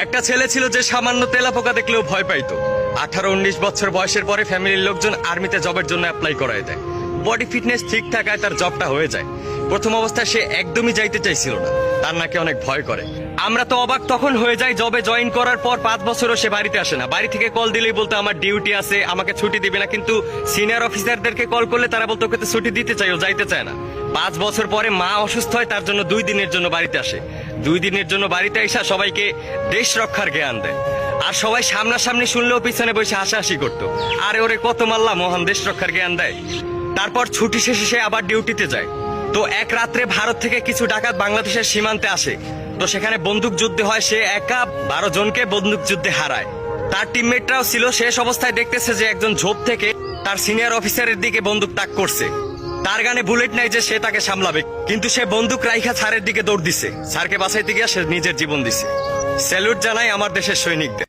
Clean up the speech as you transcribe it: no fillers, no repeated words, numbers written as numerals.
একটা ছেলে ছিল যে সামান্য তেলাপোকা দেখলেও ভয় পাইতো। 18-19 বছর বয়সের পরে ফ্যামিলির লোকজন আর্মিতে জবের জন্য অ্যাপ্লাই করায় দেয়। বডি ফিটনেস ঠিক থাকায় তার জবটা হয়ে যায়। প্রথম অবস্থায় সে একদমই যাইতে চাইছিল না, তার নাকি অনেক ভয় করে। আমরা তো অবাক তখন হয়ে যাই জবে জয়েন করার পর 5 বছরও সে বাড়িতে আসে না। বাড়ি থেকে কল দিলেই বলতো আমার ডিউটি আছে, আমাকে ছুটি দিবে না। কিন্তু সিনিয়র অফিসারদেরকে কল করলে তারা বলতো ওকে তো ছুটি দিতে চাই, ও যাইতে চায় না। 5 বছর পরে মা অসুস্থ হয়, তার জন্য 2 দিনের জন্য বাড়িতে আসে। 2 দিনের জন্য বাড়িতে এসে সবাইকে দেশ রক্ষার জ্ঞান দেয়। আর সবাই সামনাসামনি শুনলেও পিছনে বসে হাসাহাসি করতো, আরে ওরে কত মাল্লা, মহান দেশ রক্ষার জ্ঞান দেয়। তারপর ছুটি শেষে সে আবার ডিউটিতে যায়। তো এক রাত্রে ভারত থেকে কিছু ডাকাত বাংলাদেশের সীমান্তে আসে। তো সেখানে বন্দুক যুদ্ধ হয়, সে একা 12 জনকে বন্দুক যুদ্ধে হারায়। তার টিমমেটরাও ছিল। শেষ অবস্থায় দেখতেছে যে একজন ঝোপ থেকে তার সিনিয়র অফিসারের দিকে বন্দুক তাক করছে। তার গানে বুলেট নাই যে সে তাকে সামলাবে, কিন্তু সে বন্দুক রাইখা স্যারের দিকে দৌড় দিছে। স্যারকে বাঁচাইতে গিয়ে সে নিজের জীবন দিছে। স্যালুট জানাই আমার দেশের সৈনিকদের।